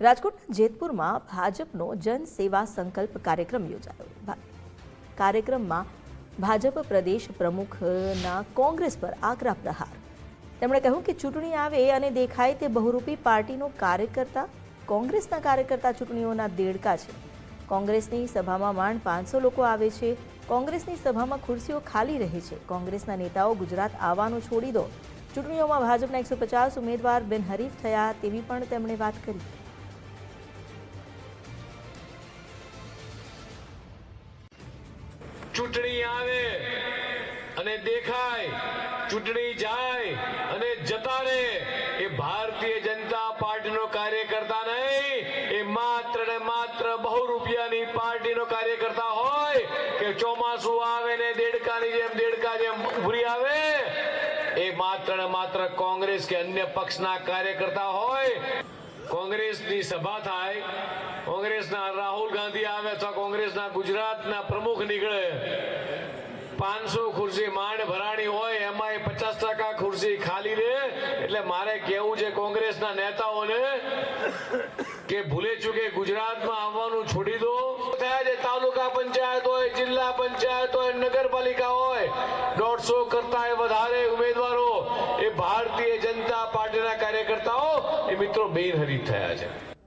રાજકોટના જેતપુરમાં ભાજપનો જન સેવા સંકલ્પ કાર્યક્રમ યોજાયો। કાર્યક્રમમાં ભાજપ પ્રદેશ પ્રમુખના કોંગ્રેસ પર આકરા પ્રહાર। તેમણે કહ્યું કે ચૂંટણી આવે અને દેખાય તે બહુરૂપી પાર્ટીનો કાર્યકર્તા કોંગ્રેસના કાર્યકર્તા ચૂંટણીઓના દેડકા છે। કોંગ્રેસની સભામાં માંડ 500 લોકો આવે છે। કોંગ્રેસની સભામાં ખુરશીઓ ખાલી રહે છે। કોંગ્રેસના નેતાઓ ગુજરાત આવવાનું છોડી દો। ચૂંટણીઓમાં ભાજપના 150 ઉમેદવાર બિનહરીફ થયા તેવી પણ તેમણે વાત કરી। ચૂંટણી આવે અને દેખાય, ચૂંટણી જાય અને જતા રહે એ ભારતીય જનતા પાર્ટીનો કાર્યકર્તા નહીં, એ માત્ર ને માત્ર બહુરૂપિયાની પાર્ટીનો કાર્યકર્તા હોય કે ચોમાસું આવે ને દેડકા જેમ ઉભરી આવે, એ માત્ર ને માત્ર કોંગ્રેસ કે અન્ય પક્ષના કાર્યકર્તા હોય। કોંગ્રેસની સભા થાય, કોંગ્રેસના રાહુલ ગાંધી આવે અથવા કોંગ્રેસના ગુજરાતના પ્રમુખ નીકળે, 500 ખુરશી માંડ ભરાણી હોય, એમાં 50% ખુરશી ખાલી રહે। એટલે મારે કહેવું છે કોંગ્રેસના નેતાઓને કે ભૂલે ચૂકે ગુજરાતમાં આવવાનું છોડી દો। થયા છે તાલુકા પંચાયત હોય, જિલ્લા પંચાયત હોય, નગરપાલિકા હોય, 150 કરતા વધારે ઉમેદવારો એ ભારતીય જનતા પાર્ટીના કાર્યકર્તાઓ એ મિત્રો બિનહરીફ થયા છે।